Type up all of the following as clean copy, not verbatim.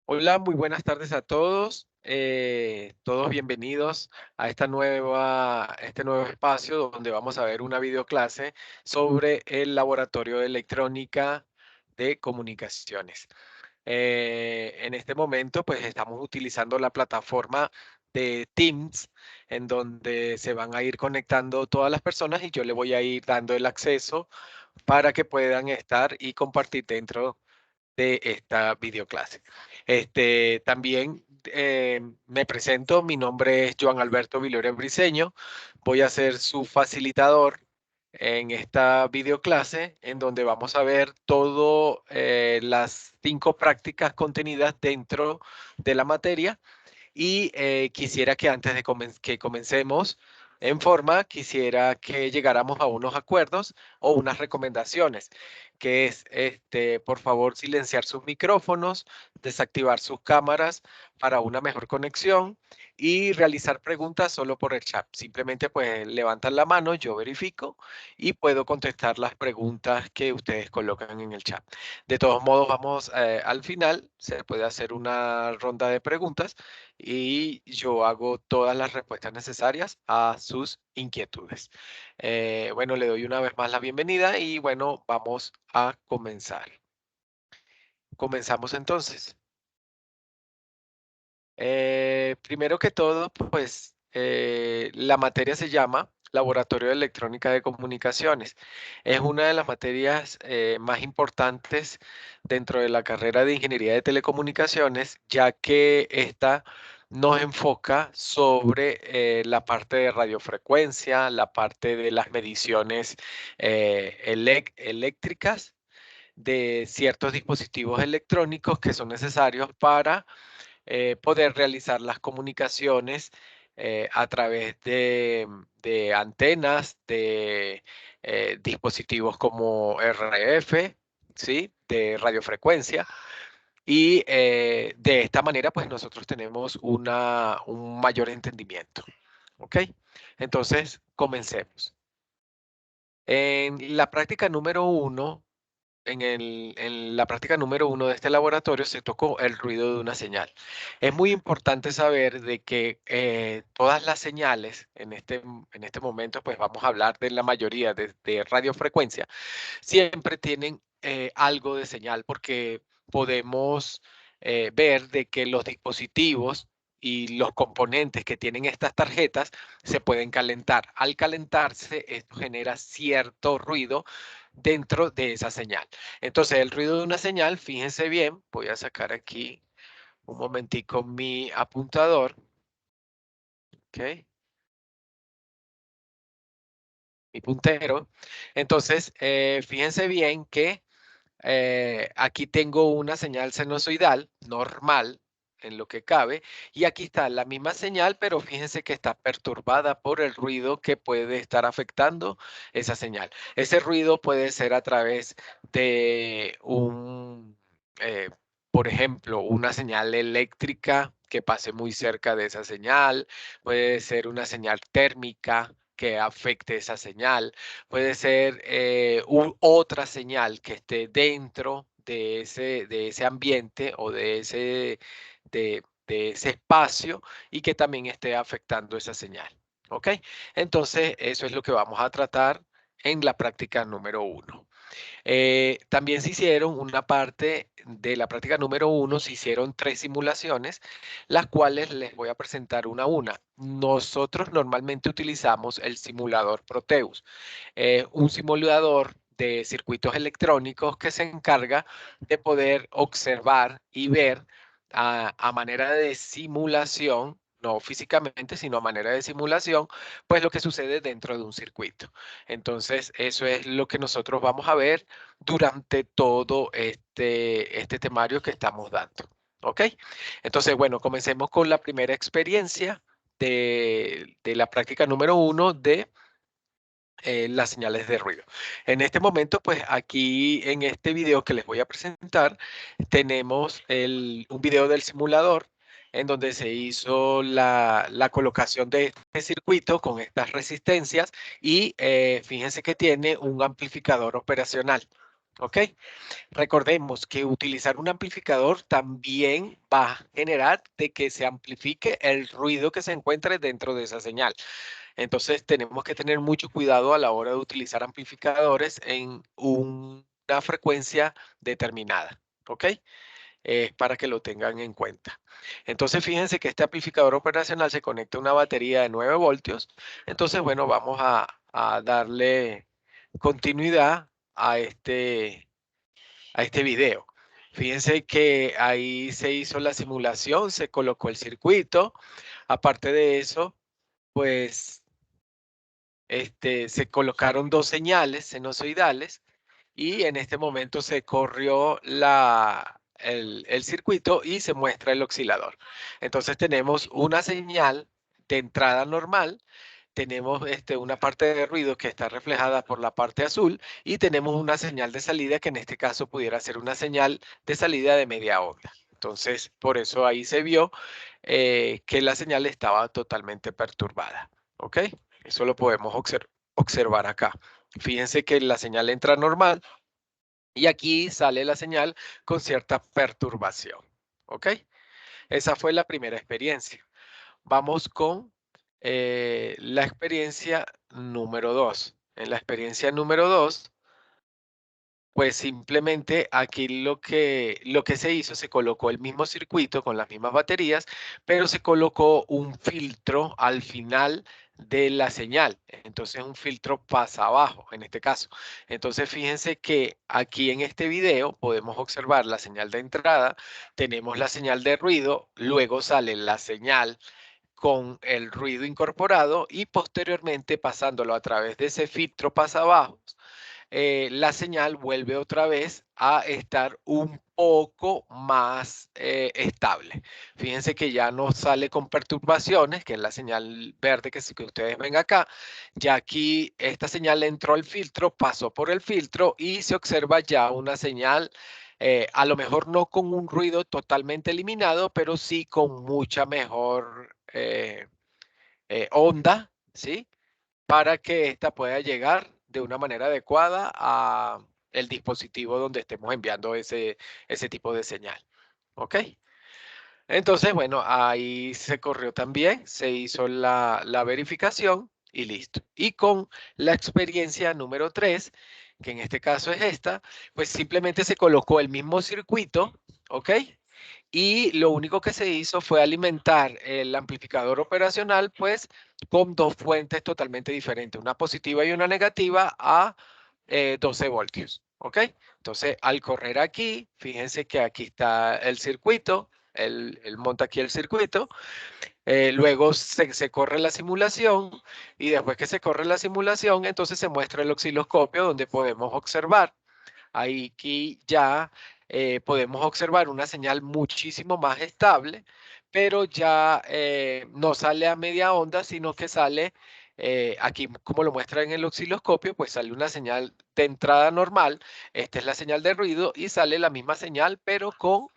Hola, muy buenas tardes a todos. Todos bienvenidos a este nuevo espacio donde vamos a ver una videoclase sobre el Laboratorio de Electrónica de Comunicaciones. En este momento, pues estamos utilizando la plataforma de Teams, en donde se van a ir conectando todas las personas y yo le voy a ir dando el acceso para que puedan estar y compartir dentro de esta videoclase. También me presento, mi nombre es Joan Alberto Viloria Briceño, voy a ser su facilitador en esta videoclase en donde vamos a ver todas las 5 prácticas contenidas dentro de la materia y quisiera que antes de que comencemos en forma, quisiera que llegáramos a unos acuerdos o unas recomendaciones, que es, por favor, silenciar sus micrófonos, desactivar sus cámaras para una mejor conexión y realizar preguntas solo por el chat. Simplemente pues levantan la mano, yo verifico y puedo contestar las preguntas que ustedes colocan en el chat. De todos modos, vamos al final, se puede hacer una ronda de preguntas y yo hago todas las respuestas necesarias a sus inquietudes. Bueno, le doy una vez más la bienvenida y bueno, vamos a comenzar. Comenzamos entonces. Primero que todo, pues la materia se llama Laboratorio de Electrónica de Comunicaciones. Es una de las materias más importantes dentro de la carrera de Ingeniería de Telecomunicaciones, ya que esta nos enfoca sobre la parte de radiofrecuencia, la parte de las mediciones eléctricas de ciertos dispositivos electrónicos que son necesarios para poder realizar las comunicaciones a través de antenas, de dispositivos como RF, ¿sí? De radiofrecuencia. Y de esta manera, pues nosotros tenemos un mayor entendimiento. ¿Ok? Entonces, comencemos. En la práctica número 1, en la práctica número 1 de este laboratorio se tocó el ruido de una señal. Es muy importante saber de que todas las señales en este momento, pues vamos a hablar de la mayoría de radiofrecuencia, siempre tienen algo de señal porque podemos ver de que los dispositivos y los componentes que tienen estas tarjetas se pueden calentar. Al calentarse, esto genera cierto ruido dentro de esa señal. Entonces, el ruido de una señal, fíjense bien, voy a sacar aquí un momentico mi apuntador, ¿ok? Mi puntero. Entonces, fíjense bien que aquí tengo una señal sinusoidal normal en lo que cabe y aquí está la misma señal, pero fíjense que está perturbada por el ruido que puede estar afectando esa señal. Ese ruido puede ser a través de eh, por ejemplo, una señal eléctrica que pase muy cerca de esa señal, puede ser una señal térmica que afecte esa señal, puede ser otra señal que esté dentro de ese ambiente o de ese espacio y que también esté afectando esa señal. ¿Ok? Entonces, eso es lo que vamos a tratar en la práctica número 1. También se hicieron una parte de la práctica número 1, se hicieron 3 simulaciones, las cuales les voy a presentar una a una. Nosotros normalmente utilizamos el simulador Proteus, un simulador de circuitos electrónicos que se encarga de poder observar y ver a manera de simulación, no físicamente, sino a manera de simulación, pues lo que sucede dentro de un circuito. Entonces, eso es lo que nosotros vamos a ver durante todo este temario que estamos dando. ¿Ok? Entonces, bueno, comencemos con la primera experiencia de la práctica número 1 de las señales de ruido. En este momento, pues aquí en este video que les voy a presentar, tenemos un video del simulador en donde se hizo la colocación de este circuito con estas resistencias y fíjense que tiene un amplificador operacional. ¿Ok? Recordemos que utilizar un amplificador también va a generar de que se amplifique el ruido que se encuentre dentro de esa señal. Entonces tenemos que tener mucho cuidado a la hora de utilizar amplificadores en una frecuencia determinada. ¿Ok? Para que lo tengan en cuenta. Entonces, fíjense que este amplificador operacional se conecta a una batería de 9 voltios. Entonces, bueno, vamos a darle continuidad a este video. Fíjense que ahí se hizo la simulación, se colocó el circuito. Aparte de eso, pues se colocaron dos señales sinusoidales y en este momento se corrió el circuito y se muestra el oscilador. Entonces tenemos una señal de entrada normal, tenemos una parte de ruido que está reflejada por la parte azul y tenemos una señal de salida que en este caso pudiera ser una señal de salida de media onda. Entonces, por eso ahí se vio que la señal estaba totalmente perturbada. ¿Ok? Eso lo podemos observar acá. Fíjense que la señal entra normal y aquí sale la señal con cierta perturbación. ¿Ok? Esa fue la primera experiencia. Vamos con la experiencia número 2. En la experiencia número 2, pues simplemente aquí lo que se hizo, se colocó el mismo circuito con las mismas baterías, pero se colocó un filtro al final de la señal. Entonces un filtro pasa abajo en este caso. Entonces fíjense que aquí en este video podemos observar la señal de entrada, tenemos la señal de ruido, luego sale la señal con el ruido incorporado y posteriormente pasándolo a través de ese filtro pasa abajo, la señal vuelve otra vez a estar un poco más estable. Fíjense que ya no sale con perturbaciones, que es la señal verde que ustedes ven acá. Ya aquí esta señal entró al filtro, pasó por el filtro y se observa ya una señal, a lo mejor no con un ruido totalmente eliminado, pero sí con mucha mejor onda, ¿sí? Para que ésta pueda llegar de una manera adecuada a el dispositivo donde estemos enviando ese tipo de señal. ¿Ok? Entonces, bueno, ahí se corrió también, se hizo la verificación y listo. Y con la experiencia número 3, que en este caso es esta, pues simplemente se colocó el mismo circuito, ¿ok? Y lo único que se hizo fue alimentar el amplificador operacional, pues, con dos fuentes totalmente diferentes, una positiva y una negativa a 12 voltios. ¿Ok? Entonces, al correr aquí, fíjense que aquí está el circuito, él monta aquí el circuito, luego se corre la simulación y después que se corre la simulación, entonces se muestra el osciloscopio donde podemos observar. Aquí ya podemos observar una señal muchísimo más estable, pero ya no sale a media onda, sino que sale aquí, como lo muestra en el osciloscopio, pues sale una señal de entrada normal. Esta es la señal de ruido y sale la misma señal, pero con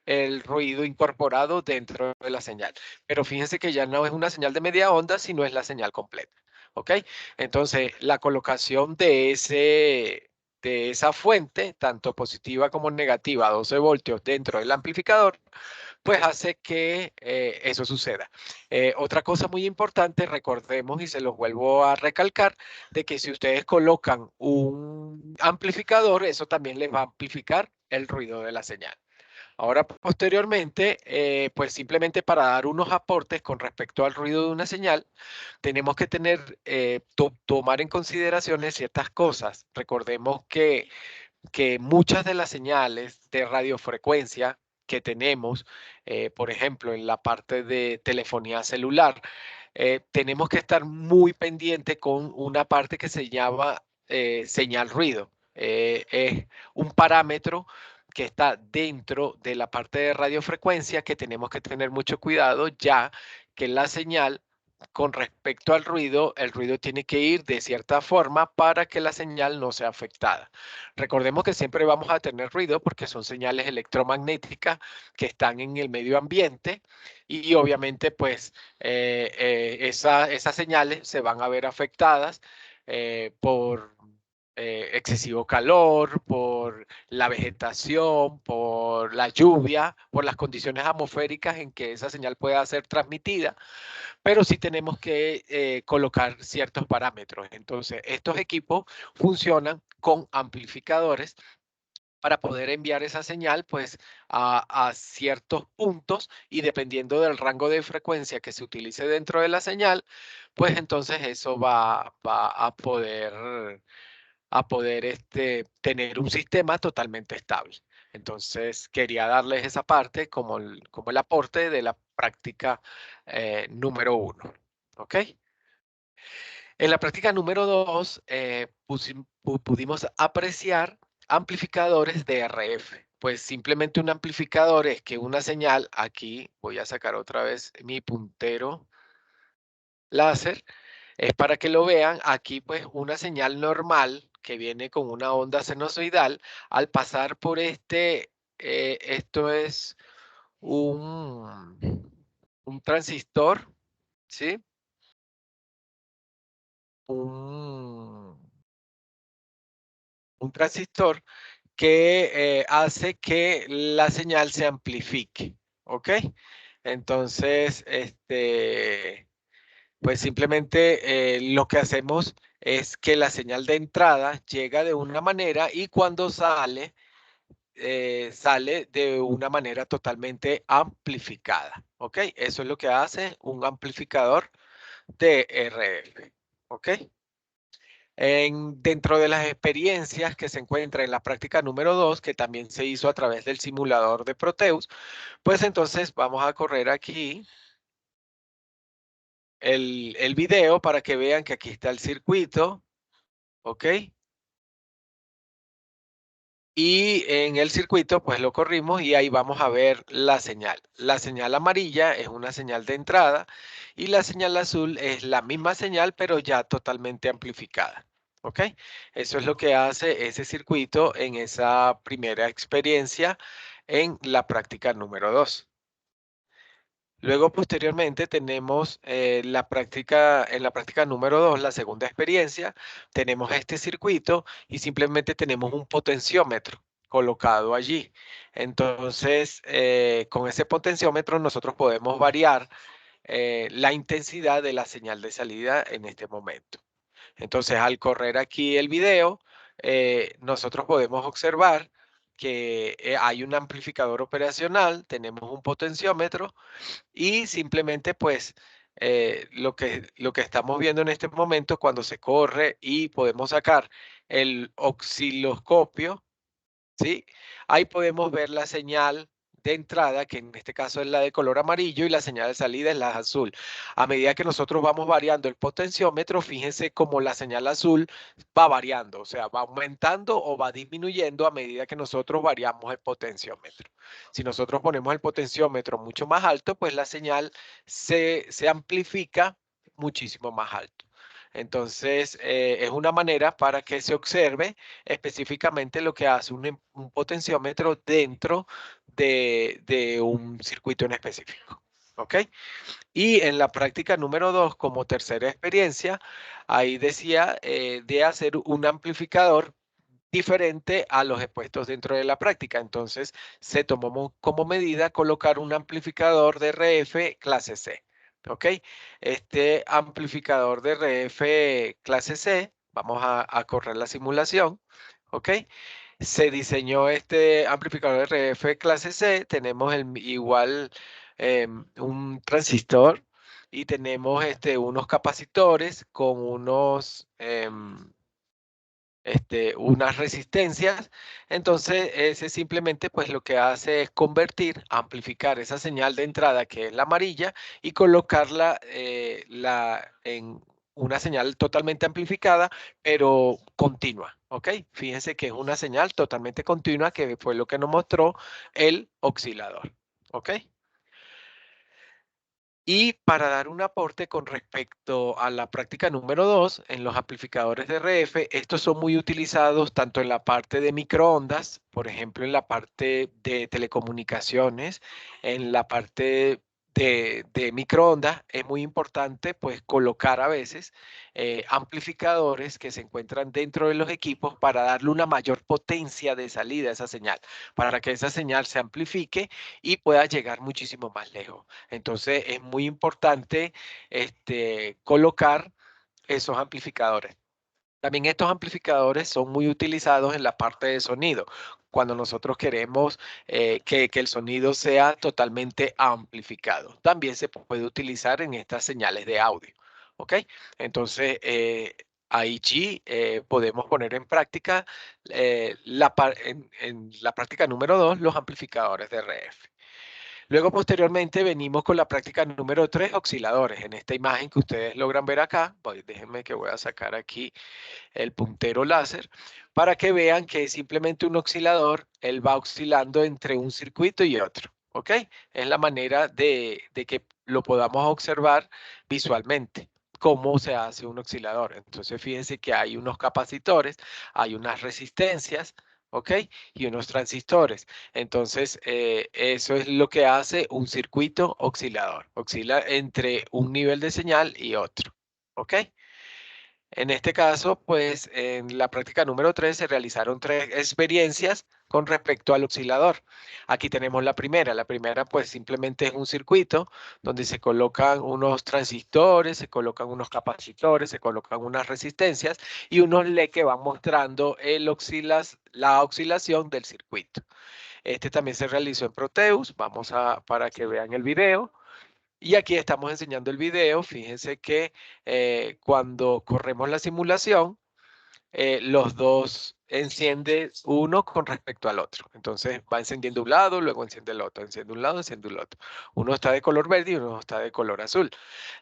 el ruido incorporado dentro de la señal. Pero fíjense que ya no es una señal de media onda, sino es la señal completa. ¿Ok? Entonces, la colocación de esa fuente, tanto positiva como negativa, 12 voltios dentro del amplificador, pues hace que eso suceda. Otra cosa muy importante, recordemos y se los vuelvo a recalcar, de que si ustedes colocan un amplificador, eso también les va a amplificar el ruido de la señal. Ahora, posteriormente, pues simplemente para dar unos aportes con respecto al ruido de una señal, tenemos que tomar en consideración ciertas cosas. Recordemos que muchas de las señales de radiofrecuencia que tenemos, por ejemplo, en la parte de telefonía celular, tenemos que estar muy pendiente con una parte que se llama señal ruido. Es un parámetro que está dentro de la parte de radiofrecuencia que tenemos que tener mucho cuidado, ya que la señal con respecto al ruido, el ruido tiene que ir de cierta forma para que la señal no sea afectada. Recordemos que siempre vamos a tener ruido porque son señales electromagnéticas que están en el medio ambiente y obviamente pues esas señales se van a ver afectadas por excesivo calor, por la vegetación, por la lluvia, por las condiciones atmosféricas en que esa señal pueda ser transmitida, pero sí tenemos que colocar ciertos parámetros. Entonces, estos equipos funcionan con amplificadores para poder enviar esa señal pues a ciertos puntos y dependiendo del rango de frecuencia que se utilice dentro de la señal, pues entonces eso va a poder tener un sistema totalmente estable. Entonces, quería darles esa parte como el aporte de la práctica número 1. ¿Ok? En la práctica número 2, pudimos apreciar amplificadores de RF. Pues simplemente un amplificador es que una señal, aquí voy a sacar otra vez mi puntero láser, es para que lo vean, aquí pues una señal normal que viene con una onda sinusoidal, al pasar por esto es un, un transistor, ¿sí? Un, un transistor que hace que la señal se amplifique, ¿ok? Entonces, pues simplemente lo que hacemos es que la señal de entrada llega de una manera y cuando sale, sale de una manera totalmente amplificada, ¿ok? Eso es lo que hace un amplificador de RF, ¿ok? Dentro de las experiencias que se encuentra en la práctica número 2, que también se hizo a través del simulador de Proteus, pues entonces vamos a correr aquí el video para que vean que aquí está el circuito, ¿ok? Y en el circuito, pues lo corrimos y ahí vamos a ver la señal. La señal amarilla es una señal de entrada y la señal azul es la misma señal, pero ya totalmente amplificada. ¿Ok? Eso es lo que hace ese circuito en esa primera experiencia en la práctica número 2. Luego, posteriormente, tenemos en la práctica número 2, la segunda experiencia, tenemos este circuito y simplemente tenemos un potenciómetro colocado allí. Entonces, con ese potenciómetro nosotros podemos variar la intensidad de la señal de salida en este momento. Entonces, al correr aquí el video, nosotros podemos observar que hay un amplificador operacional, tenemos un potenciómetro y simplemente pues lo que estamos viendo en este momento cuando se corre y podemos sacar el osciloscopio, ¿sí? Ahí podemos ver la señal de entrada, que en este caso es la de color amarillo, y la señal de salida es la azul. A medida que nosotros vamos variando el potenciómetro, fíjense cómo la señal azul va variando, o sea, va aumentando o va disminuyendo a medida que nosotros variamos el potenciómetro. Si nosotros ponemos el potenciómetro mucho más alto, pues la señal se amplifica muchísimo más alto. Entonces, es una manera para que se observe específicamente lo que hace un potenciómetro dentro de un circuito en específico. ¿Ok? Y en la práctica número 2, como tercera experiencia, ahí decía de hacer un amplificador diferente a los expuestos dentro de la práctica. Entonces, se tomó como medida colocar un amplificador de RF clase C. ¿Ok? Este amplificador de RF clase C, vamos a correr la simulación. ¿Ok? Se diseñó este amplificador de RF clase C, tenemos igual un transistor y tenemos unos capacitores con unas resistencias. Entonces, ese simplemente pues lo que hace es convertir, amplificar esa señal de entrada que es la amarilla y colocarla en una señal totalmente amplificada, pero continua, ¿ok? Fíjense que es una señal totalmente continua que fue lo que nos mostró el oscilador, ¿ok? Y para dar un aporte con respecto a la práctica número 2, en los amplificadores de RF, estos son muy utilizados tanto en la parte de microondas, por ejemplo, en la parte de telecomunicaciones, en la parte de microondas, es muy importante pues colocar a veces amplificadores que se encuentran dentro de los equipos para darle una mayor potencia de salida a esa señal, para que esa señal se amplifique y pueda llegar muchísimo más lejos. Entonces es muy importante colocar esos amplificadores. También estos amplificadores son muy utilizados en la parte de sonido, cuando nosotros queremos que el sonido sea totalmente amplificado. También se puede utilizar en estas señales de audio. ¿Ok? Entonces, allí podemos poner en práctica en la práctica número 2 los amplificadores de RF. Luego, posteriormente, venimos con la práctica número 3, osciladores. En esta imagen que ustedes logran ver acá, déjenme que voy a sacar aquí el puntero láser, para que vean que es simplemente un oscilador, él va oscilando entre un circuito y otro, ¿ok? Es la manera de que lo podamos observar visualmente, cómo se hace un oscilador. Entonces, fíjense que hay unos capacitores, hay unas resistencias, ¿ok? Y unos transistores. Entonces, eso es lo que hace un circuito oscilador. Oscila entre un nivel de señal y otro, ¿ok? En este caso, pues en la práctica número 3 se realizaron 3 experiencias con respecto al oscilador. Aquí tenemos la primera. La primera, pues simplemente es un circuito donde se colocan unos transistores, se colocan unos capacitores, se colocan unas resistencias y unos LED que van mostrando la oscilación del circuito. Este también se realizó en Proteus. Para que vean el video. Y aquí estamos enseñando el video. Fíjense que cuando corremos la simulación, los dos enciende uno con respecto al otro. Entonces va encendiendo un lado, luego enciende el otro, enciende un lado, enciende el otro. Uno está de color verde y uno está de color azul.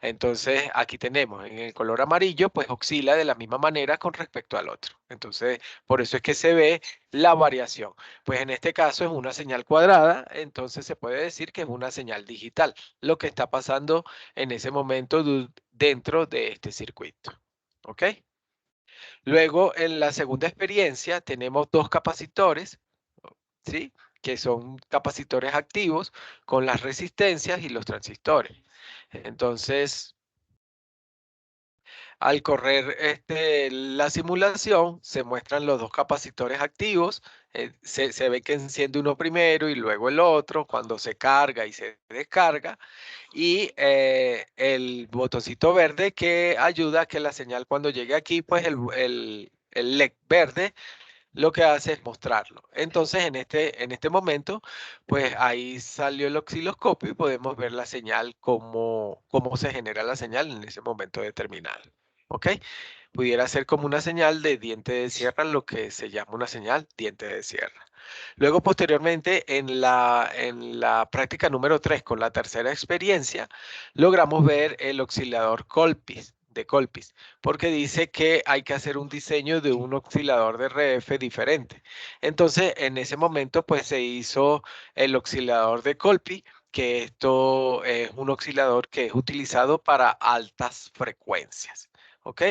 Entonces aquí tenemos en el color amarillo, pues oscila de la misma manera con respecto al otro. Entonces por eso es que se ve la variación. Pues en este caso es una señal cuadrada, entonces se puede decir que es una señal digital, lo que está pasando en ese momento dentro de este circuito. ¿Ok? Luego, en la segunda experiencia, tenemos dos capacitores, ¿sí? Que son capacitores activos con las resistencias y los transistores. Entonces, al correr la simulación, se muestran los dos capacitores activos. Se ve que enciende uno primero y luego el otro cuando se carga y se descarga. Y el botoncito verde que ayuda a que la señal cuando llegue aquí, pues el LED verde lo que hace es mostrarlo. Entonces, en este momento, pues ahí salió el osciloscopio y podemos ver la señal, cómo se genera la señal en ese momento determinado. ¿Ok? Pudiera ser como una señal de diente de sierra, lo que se llama una señal diente de sierra. Luego, posteriormente, en la práctica número 3, con la tercera experiencia, logramos ver el oscilador de Colpis, porque dice que hay que hacer un diseño de un oscilador de RF diferente. Entonces, en ese momento, pues se hizo el oscilador de Colpis, que esto es un oscilador que es utilizado para altas frecuencias. ¿Ok?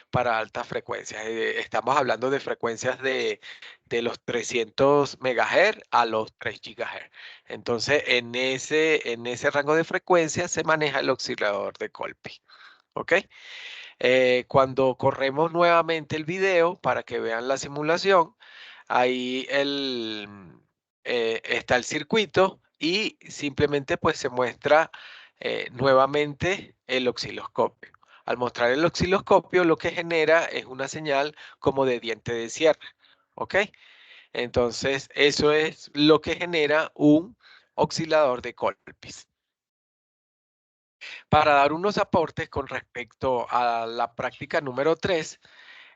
Para altas frecuencias. Estamos hablando de frecuencias de los 300 MHz a los 3 GHz. Entonces, en ese rango de frecuencia se maneja el oscilador de Colpy. ¿Ok? Cuando corremos nuevamente el video para que vean la simulación, ahí está el circuito y simplemente pues se muestra nuevamente el osciloscopio. Al mostrar el osciloscopio, lo que genera es una señal como de diente de sierra. ¿Ok? Entonces, eso es lo que genera un oscilador de Colpis. Para dar unos aportes con respecto a la práctica número 3,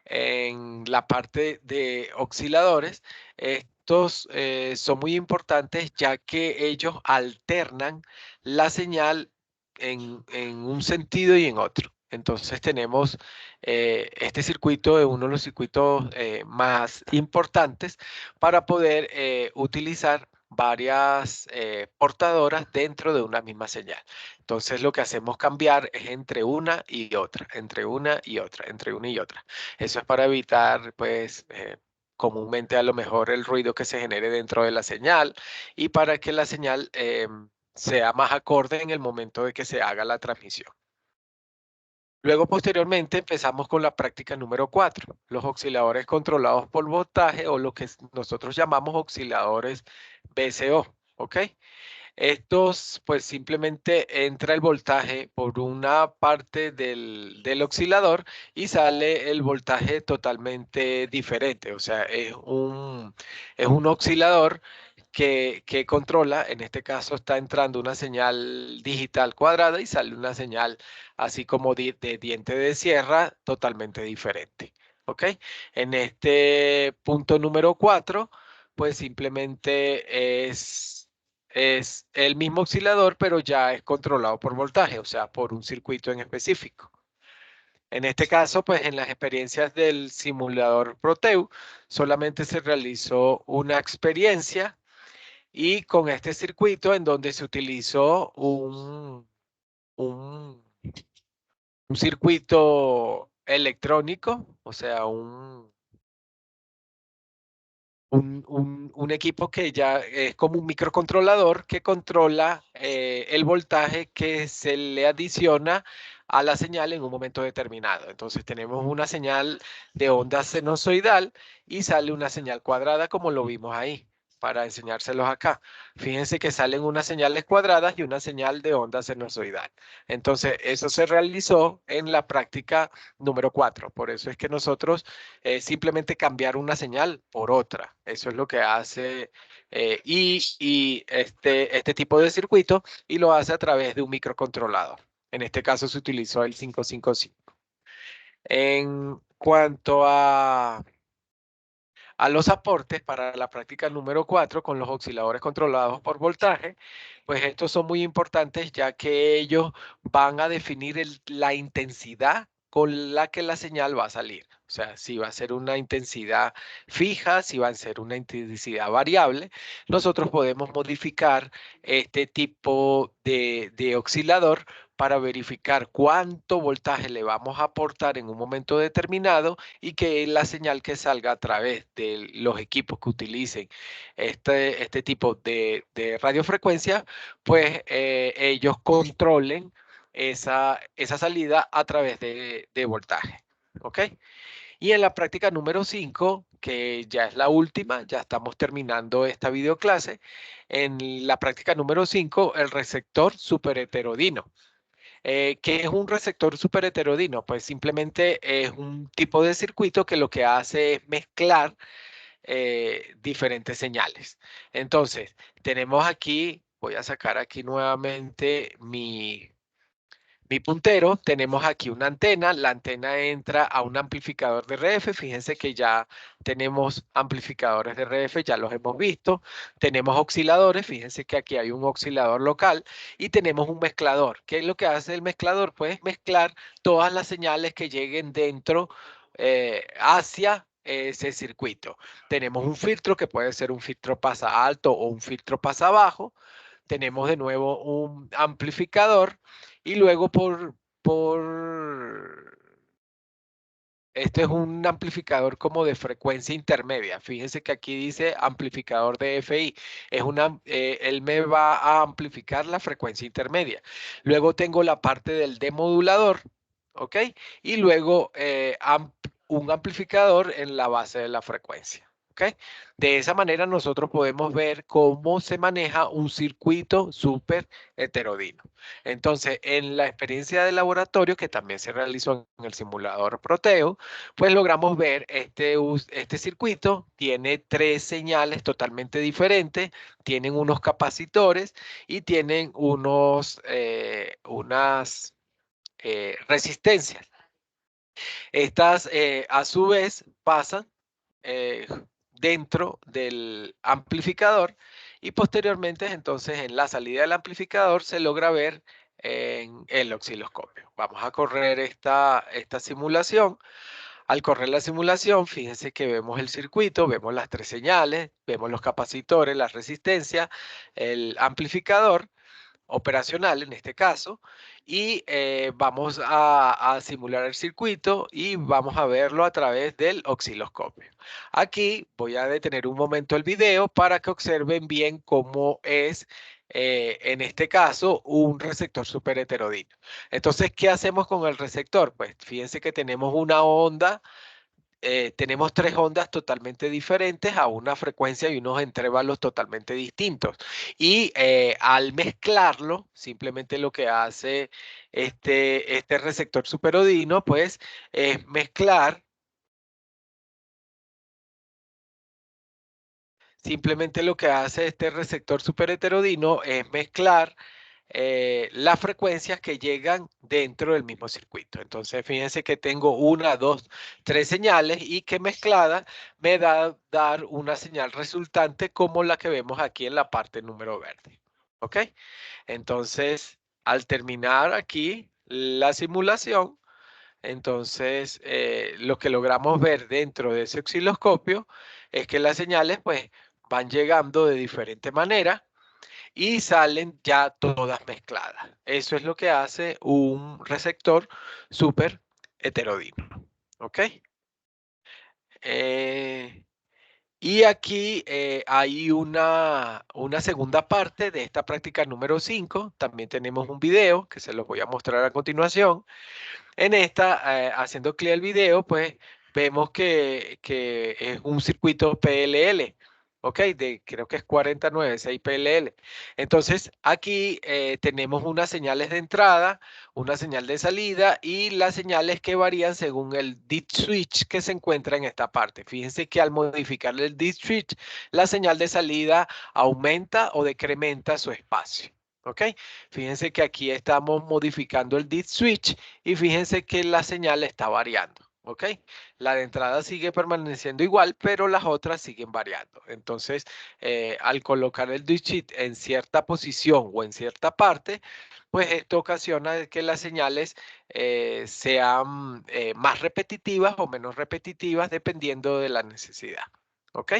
en la parte de osciladores, estos son muy importantes ya que ellos alternan la señal en un sentido y en otro. Entonces tenemos este circuito es uno de los circuitos más importantes para poder utilizar varias portadoras dentro de una misma señal. Entonces lo que hacemos cambiar es entre una y otra, entre una y otra, entre una y otra. Eso es para evitar, pues, comúnmente a lo mejor el ruido que se genere dentro de la señal y para que la señal sea más acorde en el momento de que se haga la transmisión. Luego, posteriormente, empezamos con la práctica número 4, los osciladores controlados por voltaje o lo que nosotros llamamos osciladores VCO, ¿ok? Estos, pues simplemente entra el voltaje por una parte del oscilador y sale el voltaje totalmente diferente. O sea, es un oscilador que controla, en este caso está entrando una señal digital cuadrada y sale una señal así como de diente de sierra totalmente diferente. ¿Ok? En este punto número 4, pues simplemente es el mismo oscilador, pero ya es controlado por voltaje, o sea, por un circuito en específico. En este caso, pues en las experiencias del simulador Proteu, solamente se realizó una experiencia y con este circuito en donde se utilizó un, un circuito electrónico, o sea, un equipo que ya es como un microcontrolador que controla el voltaje que se le adiciona a la señal en un momento determinado. Entonces tenemos una señal de onda sinusoidal y sale una señal cuadrada como lo vimos ahí para enseñárselos acá. Fíjense que salen unas señales cuadradas y una señal de onda sinusoidal. Entonces eso se realizó en la práctica número 4. Por eso es que nosotros simplemente cambiar una señal por otra. Eso es lo que hace este tipo de circuito y lo hace a través de un microcontrolador. En este caso se utilizó el 555. En cuanto a los aportes para la práctica número 4 con los osciladores controlados por voltaje, pues estos son muy importantes ya que ellos van a definir la intensidad con la que la señal va a salir. O sea, si va a ser una intensidad fija, si va a ser una intensidad variable, nosotros podemos modificar este tipo de oscilador para verificar cuánto voltaje le vamos a aportar en un momento determinado y que la señal que salga a través de los equipos que utilicen este tipo de radiofrecuencia, pues ellos controlen esa salida a través de voltaje. ¿Ok? Y en la práctica número 5, que ya es la última, ya estamos terminando esta videoclase, en la práctica número 5, el receptor superheterodino. ¿Qué es un receptor superheterodino? Pues simplemente es un tipo de circuito que lo que hace es mezclar diferentes señales. Entonces, tenemos aquí, voy a sacar aquí nuevamente mi puntero, tenemos aquí una antena, la antena entra a un amplificador de RF, fíjense que ya tenemos amplificadores de RF, ya los hemos visto, tenemos osciladores, fíjense que aquí hay un oscilador local y tenemos un mezclador. ¿Qué es lo que hace el mezclador? Pues mezclar todas las señales que lleguen dentro hacia ese circuito. Tenemos un filtro que puede ser un filtro pasa alto o un filtro pasa bajo, tenemos de nuevo un amplificador y luego este es un amplificador como de frecuencia intermedia. Fíjense que aquí dice amplificador de FI. Él me va a amplificar la frecuencia intermedia. Luego tengo la parte del demodulador, ¿ok? Y luego un amplificador en la base de la frecuencia. ¿Ok? De esa manera nosotros podemos ver cómo se maneja un circuito súper heterodino. Entonces, en la experiencia de laboratorio, que también se realizó en el simulador Proteo, pues logramos ver este circuito, tiene 3 señales totalmente diferentes, tienen unos capacitores y tienen unas resistencias. Estas, a su vez, pasan eh, dentro del amplificador y posteriormente, entonces, en la salida del amplificador se logra ver en el osciloscopio. Vamos a correr esta simulación. Al correr la simulación, fíjense que vemos el circuito, vemos las 3 señales, vemos los capacitores, la resistencia, el amplificador operacional en este caso, y vamos a simular el circuito y vamos a verlo a través del osciloscopio. Aquí voy a detener un momento el video para que observen bien cómo es en este caso, un receptor súper heterodino. Entonces, ¿qué hacemos con el receptor? Pues fíjense que tenemos una onda, tenemos tres ondas totalmente diferentes a una frecuencia y unos intervalos totalmente distintos. Y al mezclarlo, simplemente lo que hace este receptor superodino, pues, es mezclar. Simplemente lo que hace este receptor superheterodino es mezclar las frecuencias que llegan dentro del mismo circuito. Entonces, fíjense que tengo una, dos, tres señales y que mezclada me da a dar una señal resultante como la que vemos aquí en la parte número verde. ¿Ok? Entonces, al terminar aquí la simulación, entonces lo que logramos ver dentro de ese osciloscopio es que las señales pues van llegando de diferente manera y salen ya todas mezcladas. Eso es lo que hace un receptor súper heterodino. ¿Ok? Eh, y aquí hay una segunda parte de esta práctica número 5. También tenemos un video que se los voy a mostrar a continuación. En esta, haciendo clic al video, pues vemos que es un circuito PLL, ¿ok? Creo que es 496 PLL. Entonces, aquí tenemos unas señales de entrada, una señal de salida y las señales que varían según el dead switch que se encuentra en esta parte. Fíjense que al modificar el dead switch, la señal de salida aumenta o decrementa su espacio. ¿Ok? Fíjense que aquí estamos modificando el dead switch y fíjense que la señal está variando. ¿Ok? La de entrada sigue permaneciendo igual, pero las otras siguen variando. Entonces, al colocar el dead switch en cierta posición o en cierta parte, pues esto ocasiona que las señales sean más repetitivas o menos repetitivas dependiendo de la necesidad. ¿Ok?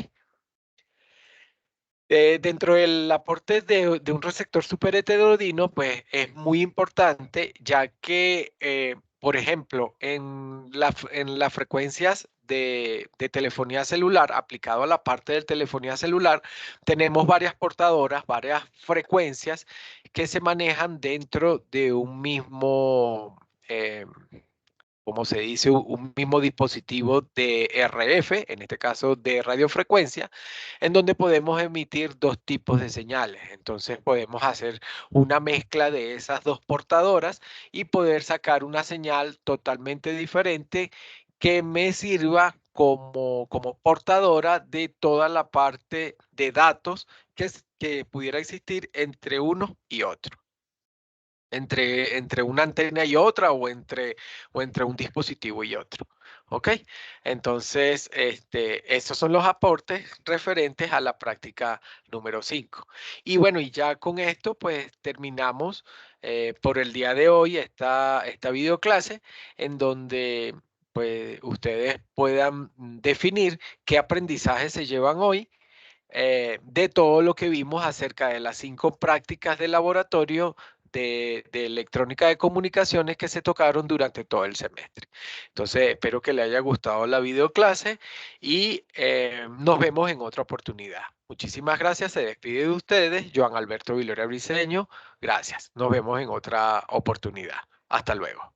Dentro del aporte de un receptor super heterodino, pues es muy importante, ya que, por ejemplo, en las frecuencias de telefonía celular, aplicado a la parte de telefonía celular, tenemos varias portadoras, varias frecuencias que se manejan dentro de un mismo, como se dice, un mismo dispositivo de RF, en este caso de radiofrecuencia, en donde podemos emitir dos tipos de señales. Entonces podemos hacer una mezcla de esas dos portadoras y poder sacar una señal totalmente diferente que me sirva como portadora de toda la parte de datos que pudiera existir entre uno y otro. Entre una antena y otra o entre un dispositivo y otro. ¿Ok? Entonces, esos son los aportes referentes a la práctica número 5. Y bueno, y ya con esto, pues terminamos por el día de hoy esta videoclase en donde pues ustedes puedan definir qué aprendizaje se llevan hoy de todo lo que vimos acerca de las 5 prácticas de laboratorio de electrónica de comunicaciones que se tocaron durante todo el semestre. Entonces, espero que le haya gustado la videoclase y nos vemos en otra oportunidad. Muchísimas gracias. Se despide de ustedes, Joan Alberto Viloria Briceño. Gracias. Nos vemos en otra oportunidad. Hasta luego.